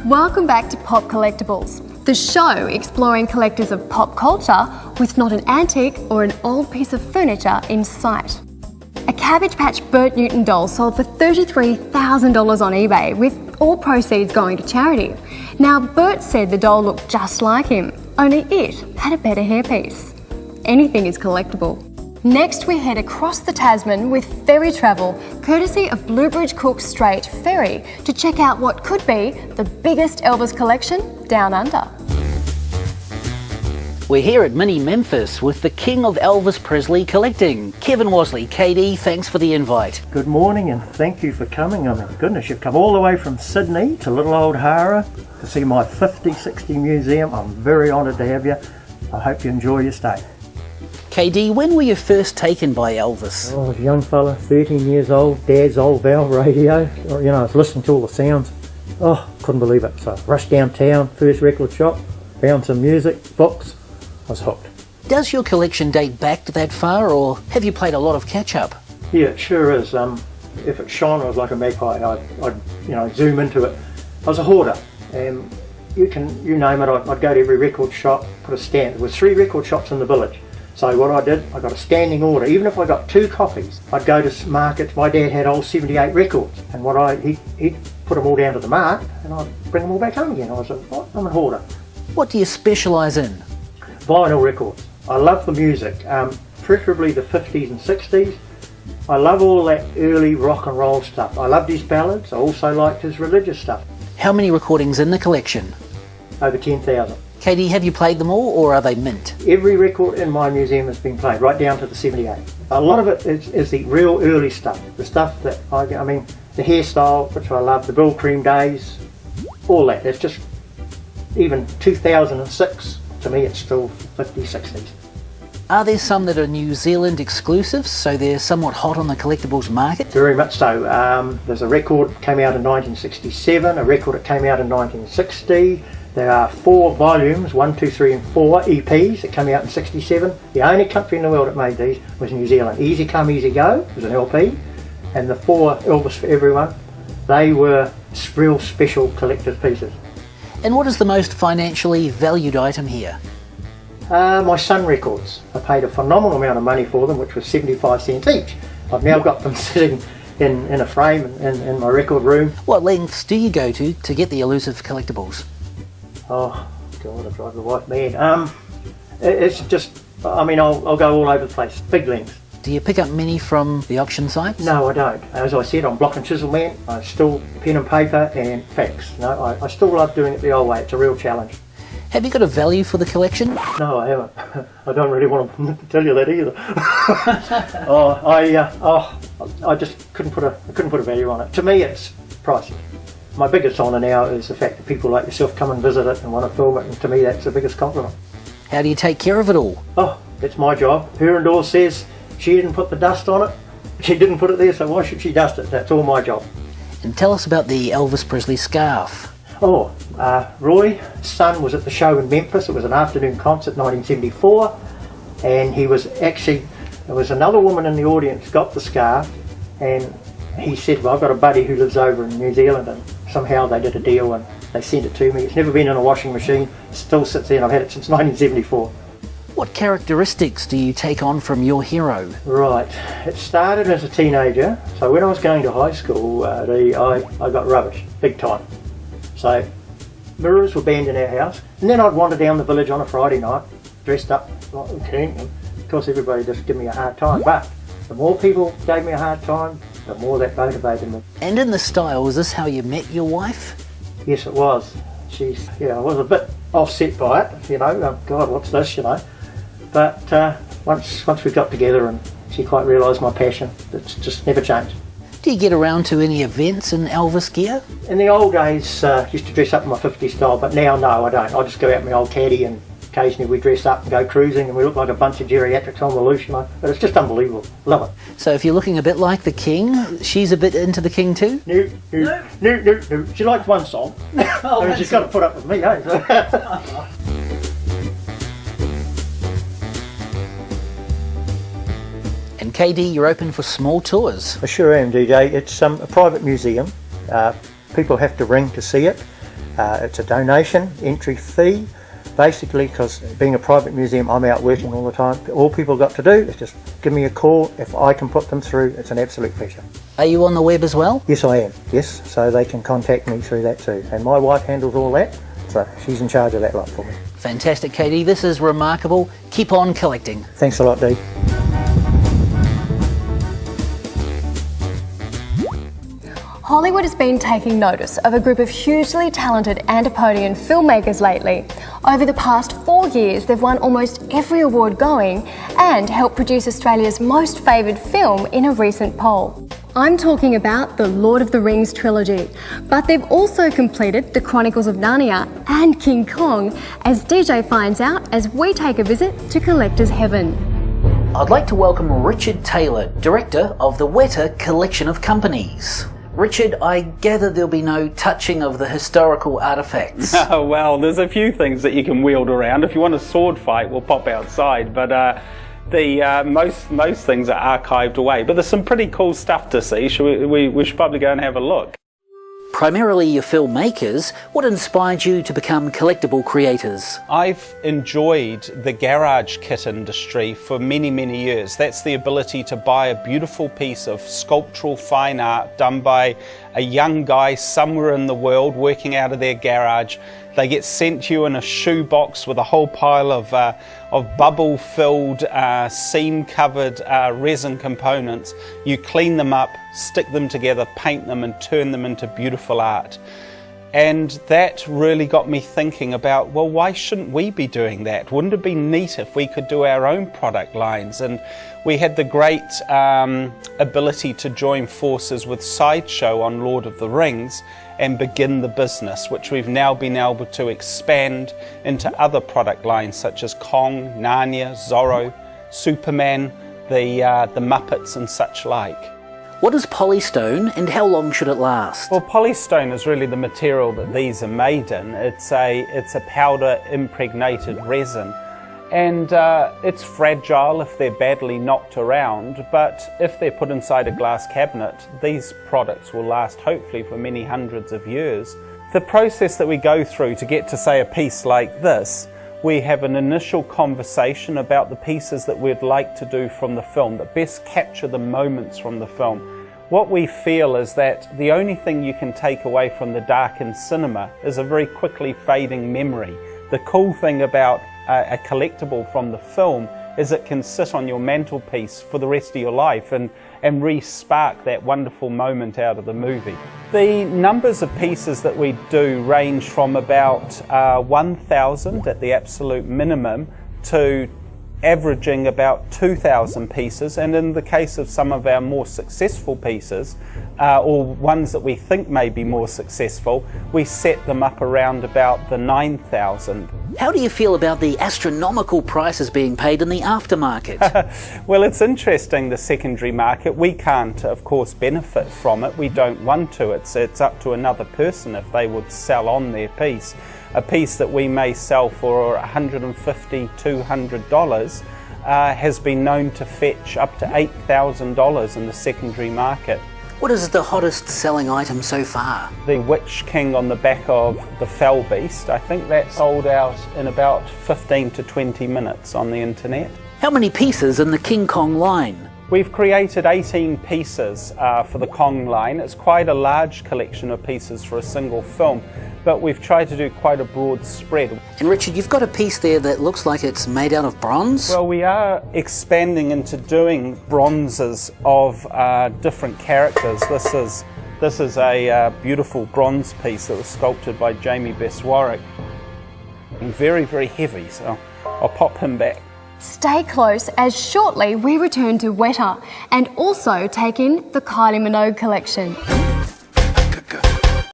Welcome back to Pop Collectibles, the show exploring collectors of pop culture with not an antique or an old piece of furniture in sight. A Cabbage Patch Bert Newton doll sold for $33,000 on eBay, with all proceeds going to charity. Now, Bert said the doll looked just like him, only it had a better hairpiece. Anything is collectible. Next, we head across the Tasman with ferry travel, courtesy of Bluebridge Cook Strait Ferry, to check out what could be the biggest Elvis collection down under. We're here at Mini Memphis with the king of Elvis Presley collecting, Kevin Wasley. KD, thanks for the invite. Good morning and thank you for coming. I mean, goodness, you've come all the way from Sydney to little old Hara to see my 50/60 museum. I'm very honoured to have you. I hope you enjoy your stay. KD, when were you first taken by Elvis? Oh, I was a young fella, 13 years old, Dad's old valve radio. You know, I was listening to all the sounds. Oh, couldn't believe it. So I rushed downtown, first record shop, found some music, books. I was hooked. Does your collection date back to that far, or have you played a lot of catch-up? Yeah, it sure is. If it shone, I was like a magpie. I'd zoom into it. I was a hoarder. You name it, I'd go to every record shop, put a stand. There were 3 record shops in the village. So what I did, I got a standing order. Even if I got 2 copies, I'd go to markets. My dad had old 78 records, and he'd put them all down to the mark, and I'd bring them all back home again. I was I'm a hoarder. What do you specialise in? Vinyl records. I love the music, preferably the 50s and 60s. I love all that early rock and roll stuff. I loved his ballads. I also liked his religious stuff. How many recordings in the collection? Over 10,000. KD, have you played them all, or are they mint? Every record in my museum has been played, right down to the 78. A lot of it is the real early stuff. The stuff that, the hairstyle, which I love, the Bill Cream days, all that. It's just, even 2006, to me it's still 50s, 60s. Are there some that are New Zealand exclusives, so they're somewhat hot on the collectibles market? Very much so. There's a record that came out in 1967, a record that came out in 1960. There are 4 volumes, 1, 2, 3 and 4 EPs that came out in 67. The only country in the world that made these was New Zealand. Easy Come, Easy Go was an LP, and the 4 Elvis for Everyone, they were real special collector's pieces. And what is the most financially valued item here? My Sun records. I paid a phenomenal amount of money for them, which was 75 cents each. I've now got them sitting in a frame in my record room. What lengths do you go to get the elusive collectibles? Oh, God, I drive the wife mad. It's just, I'll go all over the place, big lengths. Do you pick up many from the auction sites? No, I don't. As I said, I'm block and chisel man. I still pen and paper and fax. No, I still love doing it the old way. It's a real challenge. Have you got a value for the collection? No, I haven't. I don't really want to tell you that either. I just couldn't put a value on it. To me, it's pricey. My biggest honour now is the fact that people like yourself come and visit it and want to film it, and to me that's the biggest compliment. How do you take care of it all? Oh, it's my job. Her indoor says she didn't put the dust on it. She didn't put it there, so why should she dust it? That's all my job. And tell us about the Elvis Presley scarf. Oh, Roy's son was at the show in Memphis. It was an afternoon concert, 1974, and there was another woman in the audience got the scarf, and he said, well, I've got a buddy who lives over in New Zealand, and somehow they did a deal and they sent it to me. It's never been in a washing machine. It still sits there, and I've had it since 1974. What characteristics do you take on from your hero? Right, it started as a teenager. So when I was going to high school, I got rubbish, big time. So mirrors were banned in our house, and then I'd wander down the village on a Friday night, dressed up like a king, and of course everybody just give me a hard time. But the more people gave me a hard time, the more that motivated me. And in the style, was this how you met your wife? Yes, it was. I was a bit offset by it, God, what's this, But once we got together and she quite realised my passion, it's just never changed. Do you get around to any events in Elvis gear? In the old days, used to dress up in my 50s style, but now, no, I don't. I just go out in my old caddy, and occasionally we dress up and go cruising, and we look like a bunch of geriatrics on the loose, But it's just unbelievable. Love it. So if you're looking a bit like the King, she's a bit into the King too? No. She likes one song. She's got to put up with me, eh? And KD, you're open for small tours? I sure am, DJ. It's a private museum. People have to ring to see it. It's a donation, entry fee. Basically, because being a private museum, I'm out working all the time. All people got to do is just give me a call. If I can put them through, it's an absolute pleasure. Are you on the web as well? Yes, I am. Yes, so they can contact me through that too. And my wife handles all that, so she's in charge of that lot for me. Fantastic, Katie. This is remarkable. Keep on collecting. Thanks a lot, Dee. Hollywood has been taking notice of a group of hugely talented Antipodean filmmakers lately. Over the past 4 years, they've won almost every award going and helped produce Australia's most favoured film in a recent poll. I'm talking about the Lord of the Rings trilogy, but they've also completed The Chronicles of Narnia and King Kong, as DJ finds out as we take a visit to Collector's Heaven. I'd like to welcome Richard Taylor, Director of the Weta Collection of Companies. Richard, I gather there'll be no touching of the historical artefacts. Oh, well, there's a few things that you can wield around. If you want a sword fight, we'll pop outside, but most things are archived away. But there's some pretty cool stuff to see. We should probably go and have a look. Primarily your filmmakers, what inspired you to become collectible creators? I've enjoyed the garage kit industry for many, many years. That's the ability to buy a beautiful piece of sculptural fine art done by a young guy somewhere in the world working out of their garage. They get sent to you in a shoebox with a whole pile of bubble-filled, seam-covered resin components. You clean them up, stick them together, paint them and turn them into beautiful art. And that really got me thinking about, well, why shouldn't we be doing that? Wouldn't it be neat if we could do our own product lines? And we had the great ability to join forces with Sideshow on Lord of the Rings and begin the business, which we've now been able to expand into other product lines such as Kong, Narnia, Zorro, Superman, the Muppets and such like. What is polystone and how long should it last? Well, polystone is really the material that these are made in. It's a powder impregnated resin, and it's fragile if they're badly knocked around, but if they're put inside a glass cabinet, these products will last hopefully for many hundreds of years. The process that we go through to get to, say, a piece like this, we have an initial conversation about the pieces that we'd like to do from the film that best capture the moments from the film. What we feel is that the only thing you can take away from the darkened cinema is a very quickly fading memory. The cool thing about a collectible from the film is it can sit on your mantelpiece for the rest of your life and re-spark that wonderful moment out of the movie. The numbers of pieces that we do range from about 1,000 at the absolute minimum to averaging about 2,000 pieces, and in the case of some of our more successful pieces, or ones that we think may be more successful, we set them up around about the 9,000. How do you feel about the astronomical prices being paid in the aftermarket? Well, it's interesting, the secondary market. We can't, of course, benefit from it. We don't want to. It's up to another person if they would sell on their piece. A piece that we may sell for $150, $200 has been known to fetch up to $8,000 in the secondary market. What is the hottest selling item so far? The Witch King on the back of the Fell Beast, I think that sold out in about 15 to 20 minutes on the internet. How many pieces in the King Kong line? We've created 18 pieces for the Kong line. It's quite a large collection of pieces for a single film, but we've tried to do quite a broad spread. And Richard, you've got a piece there that looks like it's made out of bronze? Well, we are expanding into doing bronzes of different characters. This is a beautiful bronze piece that was sculpted by Jamie Bess-Warwick. And very, very heavy, so I'll pop him back. Stay close as shortly we return to Weta and also take in the Kylie Minogue collection.